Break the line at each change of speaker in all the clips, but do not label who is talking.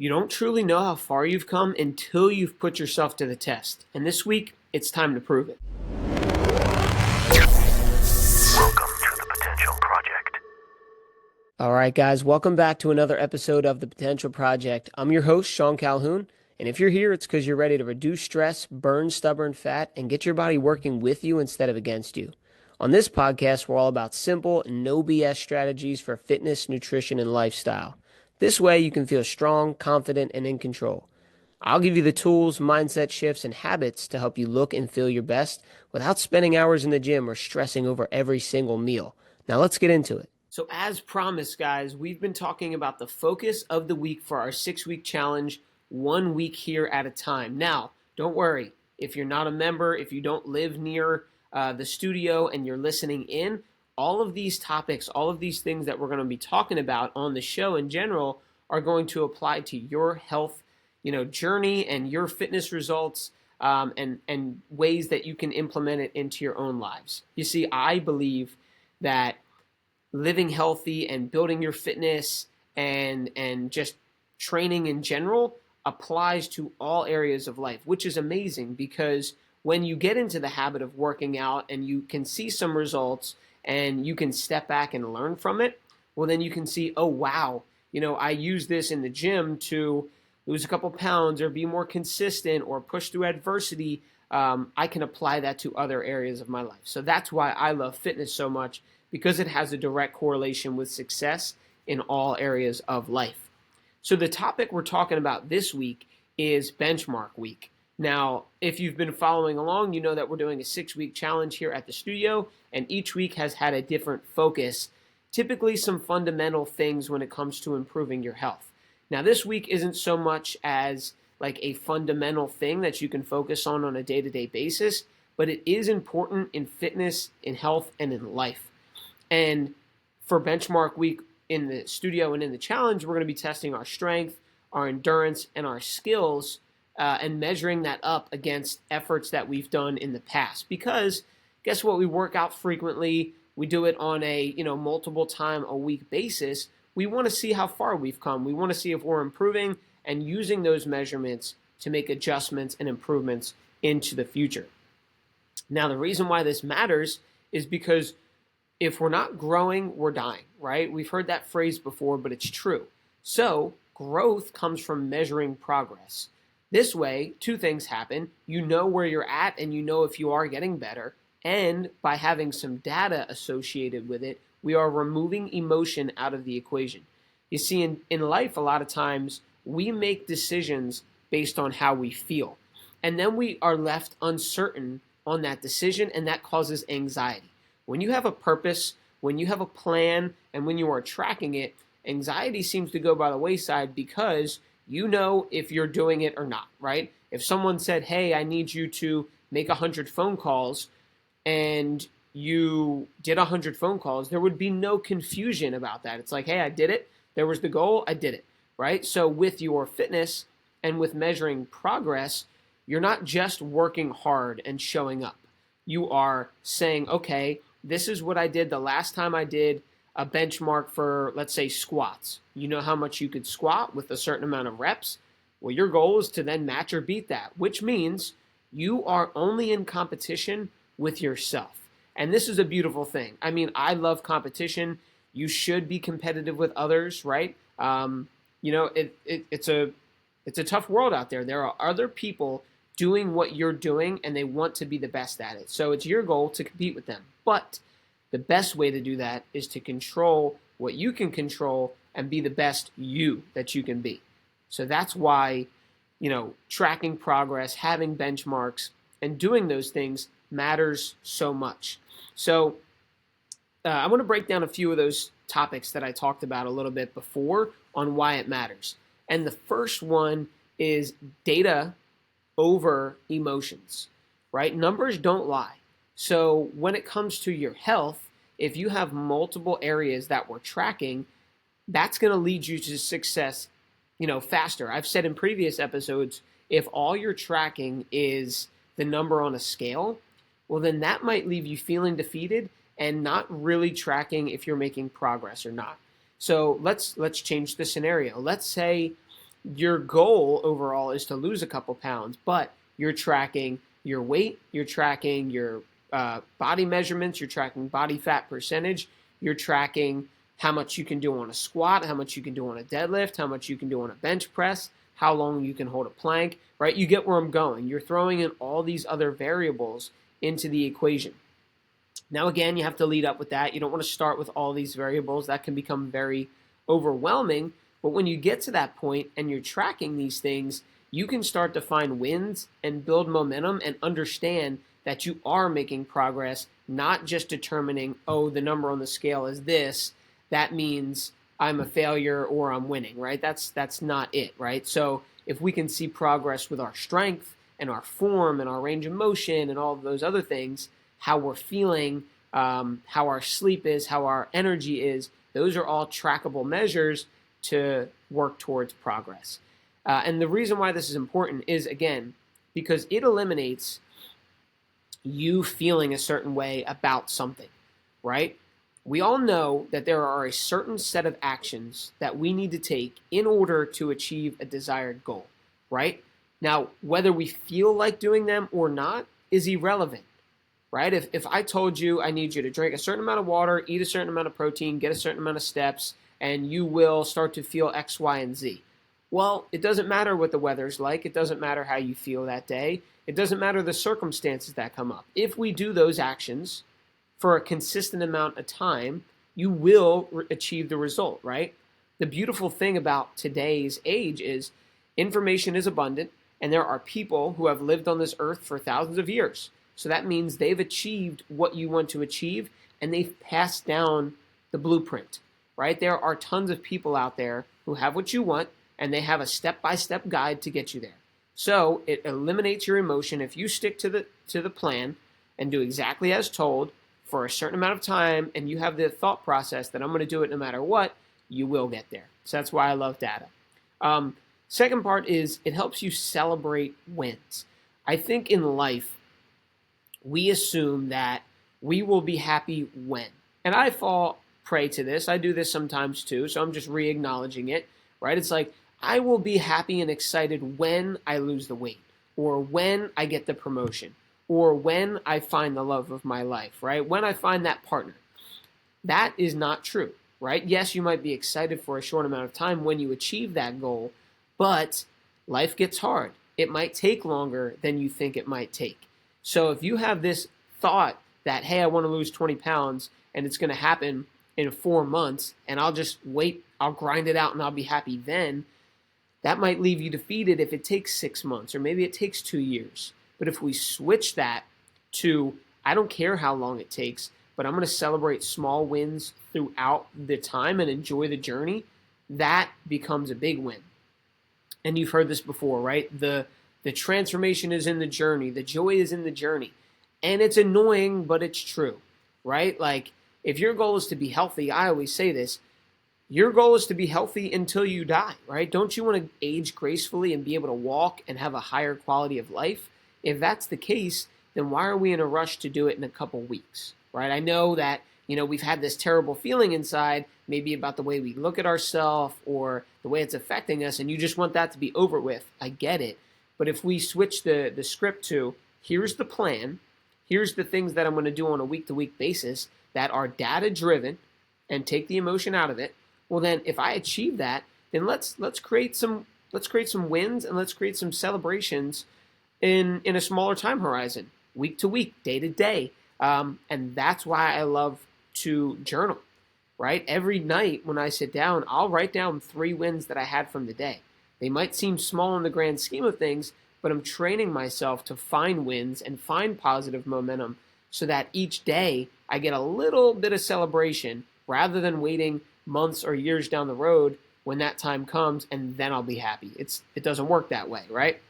You don't truly know how far you've come until you've put yourself to the test. And this week, it's time to prove it.
Welcome to the Potential Project.
All right, guys, welcome back to another episode of the Potential Project. I'm your host, Sean Calhoun. And if you're here, it's because you're ready to reduce stress, burn stubborn fat, and get your body working with you instead of against you. On this podcast, we're all about simple, no BS strategies for fitness, nutrition, and lifestyle. This way, you can feel strong, confident, and in control. I'll give you the tools, mindset shifts, and habits to help you look and feel your best without spending hours in the gym or stressing over every single meal. Now let's get into it. So as promised, guys, we've been talking about the focus of the week for our 6-week challenge, 1 week here at a time. Now, don't worry. If you're not a member, if you don't live near the studio and you're listening in, all of these topics, all of these things that we're going to be talking about on the show in general are going to apply to your health journey and your fitness results, and ways that you can implement it into your own lives. You see, I believe that living healthy and building your fitness and just training in general applies to all areas of life, which is amazing because when you get into the habit of working out and you can see some results and you can step back and learn from it, well, then you can see, oh, wow, I use this in the gym to lose a couple pounds or be more consistent or push through adversity. I can apply that to other areas of my life. So that's why I love fitness so much, because it has a direct correlation with success in all areas of life. So the topic we're talking about this week is benchmark week. Now, if you've been following along, you know that we're doing a 6-week challenge here at the studio, and each week has had a different focus, typically some fundamental things when it comes to improving your health. Now, this week isn't so much as like a fundamental thing that you can focus on a day-to-day basis, but it is important in fitness, in health, and in life. And for benchmark week in the studio and in the challenge, we're going to be testing our strength, our endurance, and our skills, and measuring that up against efforts that we've done in the past. Because guess what? We work out frequently. We do it on a multiple time a week basis. We want to see how far we've come. We want to see if we're improving and using those measurements to make adjustments and improvements into the future. Now, the reason why this matters is because if we're not growing, we're dying, right? We've heard that phrase before, but it's true. So growth comes from measuring progress. This way, two things happen. You know where you're at and you know if you are getting better. And by having some data associated with it, we are removing emotion out of the equation. You see, in life, a lot of times we make decisions based on how we feel. And then we are left uncertain on that decision, and that causes anxiety. When you have a purpose, when you have a plan, and when you are tracking it, anxiety seems to go by the wayside because you know if you're doing it or not, right? If someone said, hey, I need you to make 100 phone calls, and you did 100 phone calls, there would be no confusion about that. It's like, hey, I did it. There was the goal. I did it, right? So with your fitness and with measuring progress, you're not just working hard and showing up. You are saying, okay, this is what I did the last time I did a benchmark for, let's say, squats. You know how much you could squat with a certain amount of reps. Well, your goal is to then match or beat that, which means you are only in competition with yourself. And this is a beautiful thing. I mean, I love competition. You should be competitive with others, right? It's a tough world out there. There are other people doing what you're doing, and they want to be the best at it. So it's your goal to compete with them. But the best way to do that is to control what you can control and be the best you that you can be. So that's why, tracking progress, having benchmarks, and doing those things matters so much. So I want to break down a few of those topics that I talked about a little bit before on why it matters. And the first one is data over emotions, right? Numbers don't lie. So when it comes to your health, if you have multiple areas that we're tracking, that's going to lead you to success, faster. I've said in previous episodes, if all you're tracking is the number on a scale, well, then that might leave you feeling defeated and not really tracking if you're making progress or not. So let's change the scenario. Let's say your goal overall is to lose a couple pounds, but you're tracking your weight, you're tracking your body measurements, you're tracking body fat percentage, you're tracking how much you can do on a squat, how much you can do on a deadlift, how much you can do on a bench press, how long you can hold a plank, right? You get where I'm going. You're throwing in all these other variables into the equation. Now, again, you have to lead up with that. You don't want to start with all these variables. That can become very overwhelming. But when you get to that point and you're tracking these things, you can start to find wins and build momentum and understand that you are making progress, not just determining, oh, the number on the scale is this. That means I'm a failure or I'm winning, right? That's not it, right? So if we can see progress with our strength and our form and our range of motion and all of those other things, how we're feeling, how our sleep is, how our energy is, those are all trackable measures to work towards progress. And the reason why this is important is, again, because it eliminates you feeling a certain way about something, right? We all know that there are a certain set of actions that we need to take in order to achieve a desired goal, right? Now, whether we feel like doing them or not is irrelevant, right? If I told you I need you to drink a certain amount of water, eat a certain amount of protein, get a certain amount of steps, and you will start to feel X, Y, and Z. Well, it doesn't matter what the weather's like. It doesn't matter how you feel that day. It doesn't matter the circumstances that come up. If we do those actions for a consistent amount of time, you will achieve the result, right? The beautiful thing about today's age is information is abundant, and there are people who have lived on this earth for thousands of years. So that means they've achieved what you want to achieve, and they've passed down the blueprint, right? There are tons of people out there who have what you want, and they have a step-by-step guide to get you there. So it eliminates your emotion if you stick to the plan and do exactly as told for a certain amount of time, and you have the thought process that I'm going to do it no matter what. You will get there. So that's why I love data. Second part is it helps you celebrate wins. I think in life we assume that we will be happy when, and I fall prey to this. I do this sometimes too, so I'm just re-acknowledging it, right? It's like I will be happy and excited when I lose the weight, or when I get the promotion, or when I find the love of my life, right? When I find that partner. That is not true, right? Yes, you might be excited for a short amount of time when you achieve that goal, but life gets hard. It might take longer than you think it might take. So if you have this thought that, hey, I want to lose 20 pounds and it's going to happen in 4 months and I'll just wait, I'll grind it out and I'll be happy then, that might leave you defeated if it takes 6 months or maybe it takes 2 years. But if we switch that to, I don't care how long it takes, but I'm going to celebrate small wins throughout the time and enjoy the journey, that becomes a big win. And you've heard this before, right? The transformation is in the journey. The joy is in the journey. And it's annoying, but it's true, right? Like, if your goal is to be healthy, I always say this, your goal is to be healthy until you die, right? Don't you want to age gracefully and be able to walk and have a higher quality of life? If that's the case, then why are we in a rush to do it in a couple weeks, right? I know that, we've had this terrible feeling inside, maybe about the way we look at ourselves or the way it's affecting us, and you just want that to be over with. I get it. But if we switch the script to, here's the plan, here's the things that I'm going to do on a week-to-week basis that are data-driven and take the emotion out of it, well then if I achieve that, then let's create some wins and let's create some celebrations in a smaller time horizon, week to week, day to day. And that's why I love to journal, right? Every night when I sit down, I'll write down 3 wins that I had from the day. They might seem small in the grand scheme of things, but I'm training myself to find wins and find positive momentum so that each day I get a little bit of celebration rather than waiting months or years down the road when that time comes and then I'll be happy. It doesn't work that way, right?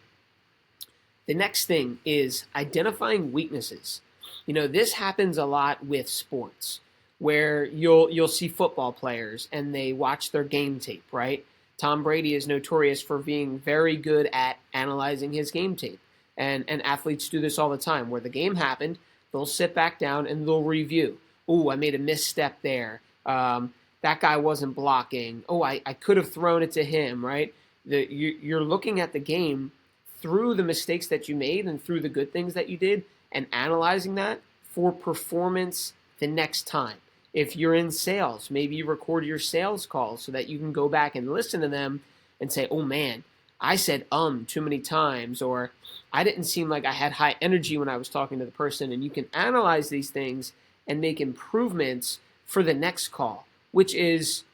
The next thing is identifying weaknesses. This happens a lot with sports where you'll see football players and they watch their game tape, right? Tom Brady is notorious for being very good at analyzing his game tape. And athletes do this all the time. Where the game happened, they'll sit back down and they'll review. Oh, I made a misstep there. That guy wasn't blocking. Oh, I could have thrown it to him, right? you're looking at the game through the mistakes that you made and through the good things that you did and analyzing that for performance the next time. If you're in sales, maybe you record your sales calls so that you can go back and listen to them and say, oh man, I said too many times, or I didn't seem like I had high energy when I was talking to the person. And you can analyze these things and make improvements for the next call, which is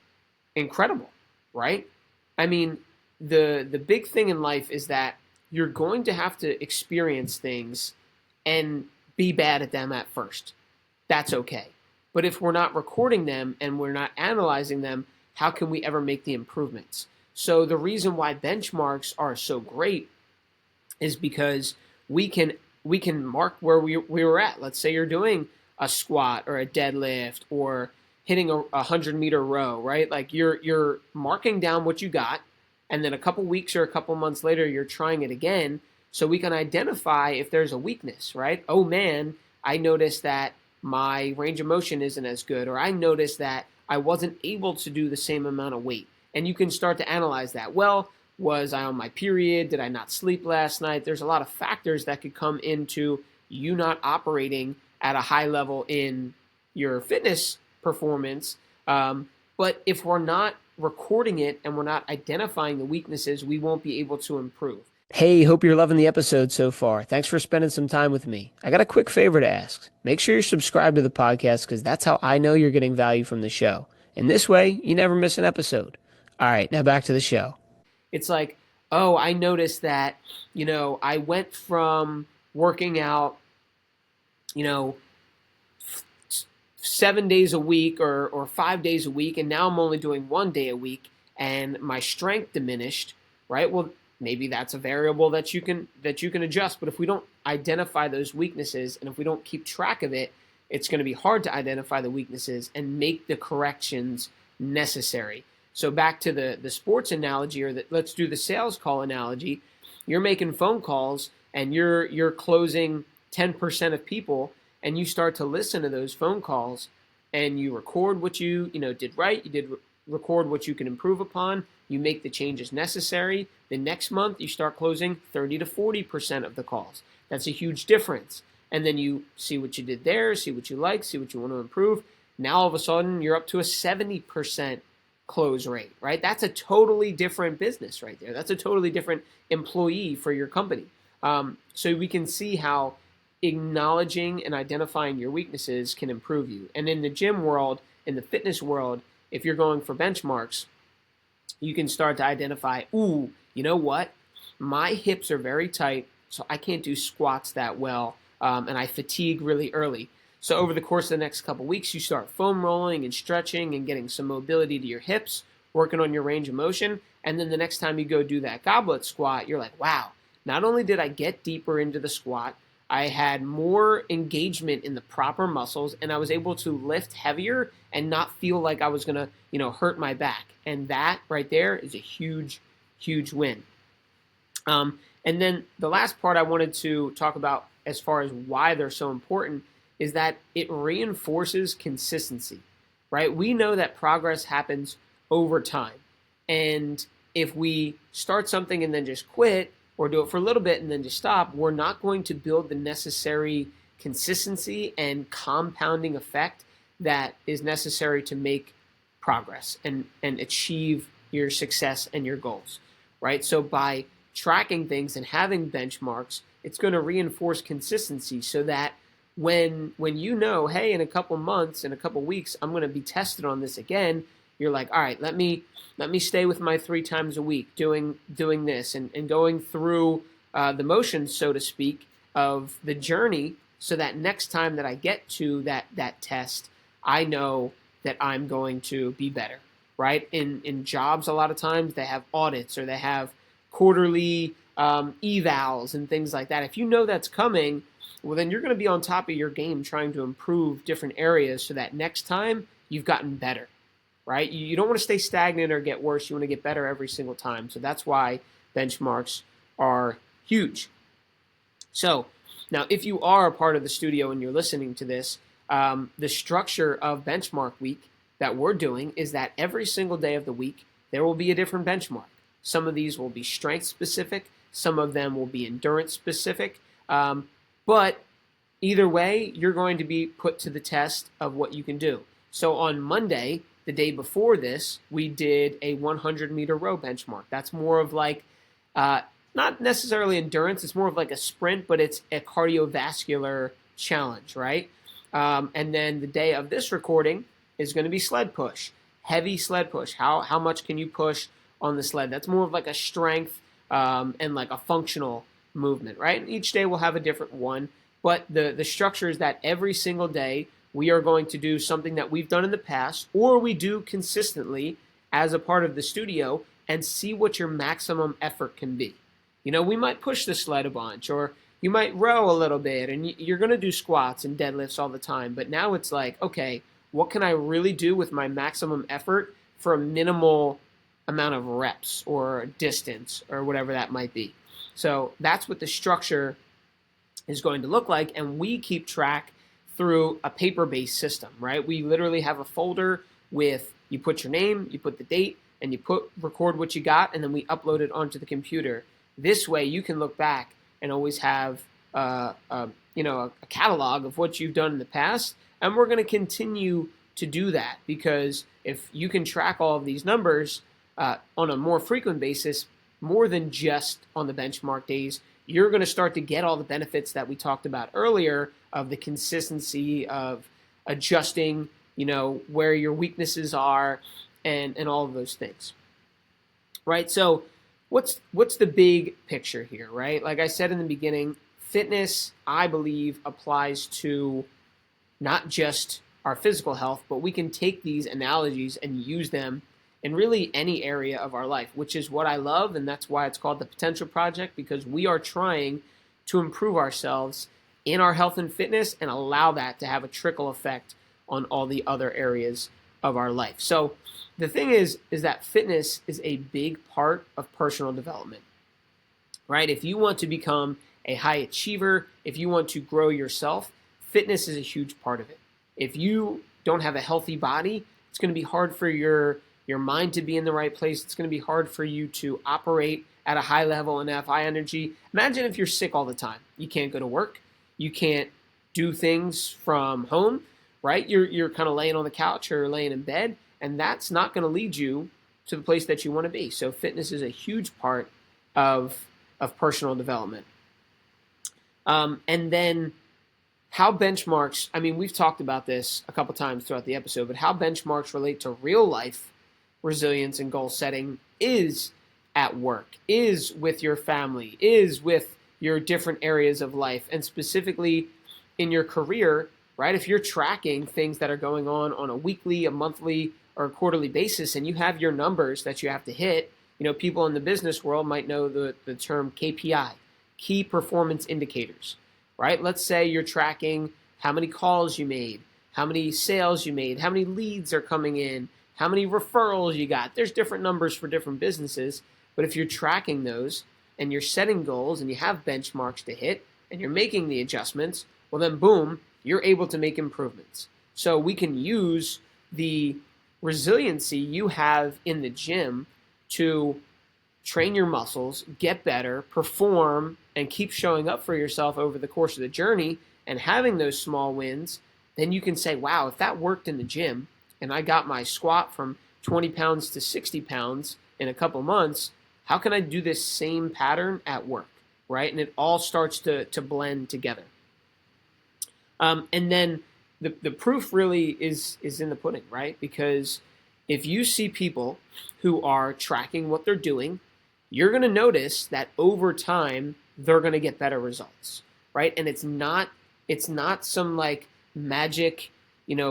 incredible, right? I mean, the big thing in life is that you're going to have to experience things and be bad at them at first. That's okay. But if we're not recording them and we're not analyzing them, how can we ever make the improvements? So the reason why benchmarks are so great is because we can mark where we were at. Let's say you're doing a squat or a deadlift or hitting a 100-meter row, right? Like you're marking down what you got, and then a couple weeks or a couple months later, you're trying it again, so we can identify if there's a weakness, right? Oh man, I noticed that my range of motion isn't as good, or I noticed that I wasn't able to do the same amount of weight. And you can start to analyze that. Well, was I on my period? Did I not sleep last night? There's a lot of factors that could come into you not operating at a high level in your fitness performance. But if we're not recording it and we're not identifying the weaknesses, we won't be able to improve. Hey, hope you're loving the episode so far. Thanks for spending some time with me. I got a quick favor to ask. Make sure you're subscribed to the podcast because that's how I know you're getting value from the show. And this way, you never miss an episode. All right, now back to the show. It's like, oh, I noticed that, I went from working out, 7 days a week or 5 days a week, and now I'm only doing 1 day a week, and my strength diminished, right? Well, maybe that's a variable that you can adjust. But if we don't identify those weaknesses, and if we don't keep track of it, it's going to be hard to identify the weaknesses and make the corrections necessary. So back to the sports analogy, or let's do the sales call analogy. You're making phone calls and you're closing 10% of people, and you start to listen to those phone calls and you record what you did right. You did record what you can improve upon. You make the changes necessary. The next month you start closing 30 to 40% of the calls. That's a huge difference. And then you see what you did there, see what you like, see what you want to improve. Now all of a sudden you're up to a 70% close rate, right? That's a totally different business right there. That's a totally different employee for your company. So we can see how acknowledging and identifying your weaknesses can improve you. And in the gym world, in the fitness world, if you're going for benchmarks, you can start to identify, ooh, you know what? My hips are very tight, so I can't do squats that well, and I fatigue really early. So over the course of the next couple weeks, you start foam rolling and stretching and getting some mobility to your hips, working on your range of motion. And then the next time you go do that goblet squat, you're like, wow, not only did I get deeper into the squat, I had more engagement in the proper muscles, and I was able to lift heavier and not feel like I was going to, hurt my back. And that right there is a huge, huge win. And then the last part I wanted to talk about as far as why they're so important is that it reinforces consistency, right? We know that progress happens over time. And if we start something and then just quit, or do it for a little bit and then just stop, we're not going to build the necessary consistency and compounding effect that is necessary to make progress and achieve your success and your goals, right? So by tracking things and having benchmarks, it's going to reinforce consistency so that when hey, in a couple months, in a couple weeks, I'm going to be tested on this again, you're like, all right, let me stay with my 3 times a week doing this and going through the motions, so to speak, of the journey, so that next time that I get to that test, I know that I'm going to be better, right? In jobs, a lot of times they have audits or they have quarterly evals and things like that. If you know that's coming, well, then you're going to be on top of your game trying to improve different areas so that next time you've gotten better. Right? You don't want to stay stagnant or get worse. You want to get better every single time. So that's why benchmarks are huge. So now, if you are a part of the studio and you're listening to this, the structure of Benchmark Week that we're doing is that every single day of the week, there will be a different benchmark. Some of these will be strength specific. Some of them will be endurance specific. But either way, you're going to be put to the test of what you can do. So on Monday, the day before this, we did a 100-meter row benchmark. That's more of like, not necessarily endurance, it's more of like a sprint, but it's a cardiovascular challenge, right? And then the day of this recording is going to be sled push, heavy sled push. How much can you push on the sled? That's more of like a strength and like a functional movement, right? And each day we'll have a different one. But the structure is that every single day we are going to do something that we've done in the past or we do consistently as a part of the studio and see what your maximum effort can be. We might push the sled a bunch or you might row a little bit and you're going to do squats and deadlifts all the time. But now it's like, okay, what can I really do with my maximum effort for a minimal amount of reps or distance or whatever that might be? So that's what the structure is going to look like, and we keep track through a paper-based system, right? We literally have a folder with, you put your name, you put the date, and you record what you got, and then we upload it onto the computer. This way you can look back and always have a catalog of what you've done in the past, and we're going to continue to do that because if you can track all of these numbers on a more frequent basis, more than just on the benchmark days, you're going to start to get all the benefits that we talked about earlier of the consistency of adjusting, where your weaknesses are and all of those things, right? So what's the big picture here, right? Like I said in the beginning, fitness, I believe, applies to not just our physical health, but we can take these analogies and use them in really any area of our life, which is what I love, and that's why it's called the Potential Project, because we are trying to improve ourselves in our health and fitness and allow that to have a trickle effect on all the other areas of our life. So the thing is that fitness is a big part of personal development, right? If you want to become a high achiever, if you want to grow yourself, fitness is a huge part of it. If you don't have a healthy body, it's going to be hard for your mind to be in the right place. It's going to be hard for you to operate at a high level and have high energy. Imagine if you're sick all the time. You can't go to work. You can't do things from home, right? You're kind of laying on the couch or laying in bed, and that's not going to lead you to the place that you want to be. So fitness is a huge part of personal development. And then how benchmarks, we've talked about this a couple times throughout the episode, but how benchmarks relate to real life resilience and goal setting is at work, is with your family, is with your different areas of life, and specifically in your career, right? If you're tracking things that are going on a weekly, a monthly, or a quarterly basis, and you have your numbers that you have to hit, people in the business world might know the term KPI, key performance indicators, right? Let's say you're tracking how many calls you made, how many sales you made, how many leads are coming in, how many referrals you got. There's different numbers for different businesses, but if you're tracking those and you're setting goals and you have benchmarks to hit and you're making the adjustments, well then boom, you're able to make improvements. So we can use the resiliency you have in the gym to train your muscles, get better, perform, and keep showing up for yourself over the course of the journey and having those small wins, then you can say, wow, if that worked in the gym and I got my squat from 20 pounds to 60 pounds in a couple months, how can I do this same pattern at work, right? And it all starts to blend together. And then the proof really is in the pudding, right? Because if you see people who are tracking what they're doing, you're going to notice that over time, they're going to get better results, right? And it's not some like magic,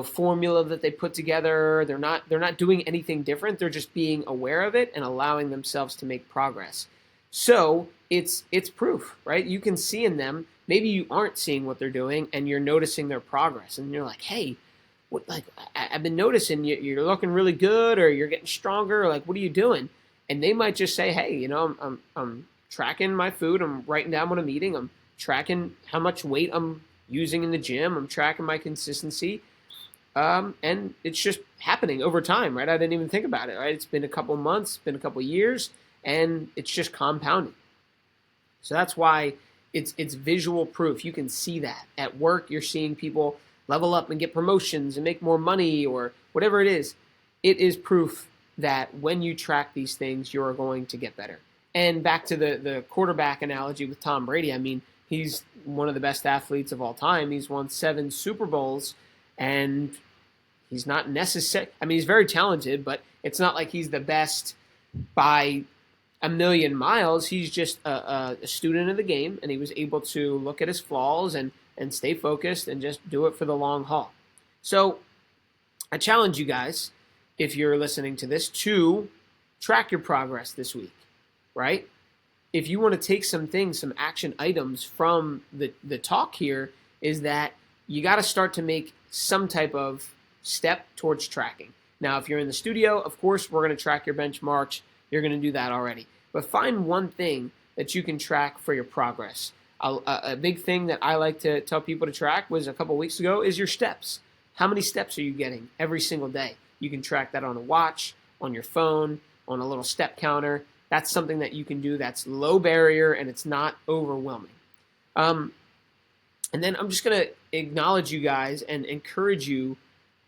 formula that they put together. They're not doing anything different. They're just being aware of it and allowing themselves to make progress. So it's proof, right? You can see in them. Maybe you aren't seeing what they're doing and you're noticing their progress, and you're like, hey, what? Like I've been noticing you're looking really good, or you're getting stronger. Like, what are you doing? And they might just say, hey, I'm tracking my food. I'm writing down what I'm eating. I'm tracking how much weight I'm using in the gym. I'm tracking my consistency. And it's just happening over time, right? I didn't even think about it, right? It's been a couple months, been a couple years, and it's just compounding. So that's why it's visual proof. You can see that at work. You're seeing people level up and get promotions and make more money or whatever it is. It is proof that when you track these things, you're going to get better. And back to the quarterback analogy with Tom Brady. I mean, he's one of the best athletes of all time. He's won 7 Super Bowls, and he's not necessary. I mean, he's very talented, but it's not like he's the best by a million miles. He's just a student of the game, and he was able to look at his flaws and stay focused and just do it for the long haul. So I challenge you guys, if you're listening to this, to track your progress this week, right? If you want to take some things, some action items from the talk here, is that you got to start to make some type of step towards tracking. Now, if you're in the studio, of course, we're going to track your benchmarks. You're going to do that already. But find one thing that you can track for your progress. A big thing that I like to tell people to track was a couple weeks ago is your steps. How many steps are you getting every single day? You can track that on a watch, on your phone, on a little step counter. That's something that you can do that's low barrier and it's not overwhelming. And then I'm just going to acknowledge you guys and encourage you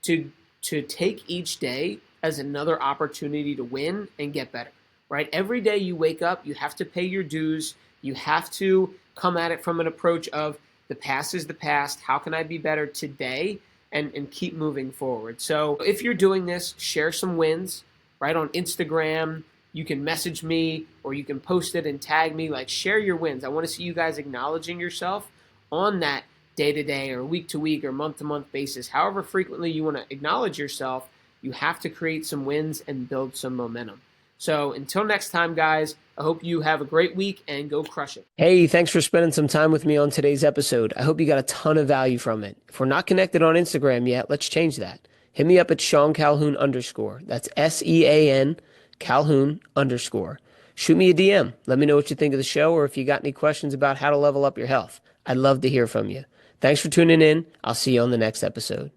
to take each day as another opportunity to win and get better, right? Every day you wake up, you have to pay your dues. You have to come at it from an approach of the past is the past. How can I be better today? And keep moving forward. So if you're doing this, share some wins, right? On Instagram, you can message me or you can post it and tag me. Like, share your wins. I want to see you guys acknowledging yourself on that day-to-day or week-to-week or month-to-month basis. However frequently you want to acknowledge yourself, you have to create some wins and build some momentum. So until next time, guys, I hope you have a great week and go crush it. Hey, thanks for spending some time with me on today's episode. I hope you got a ton of value from it. If we're not connected on Instagram yet, let's change that. Hit me up at Sean Calhoun _. That's SEAN Calhoun _. Shoot me a DM. Let me know what you think of the show or if you got any questions about how to level up your health. I'd love to hear from you. Thanks for tuning in. I'll see you on the next episode.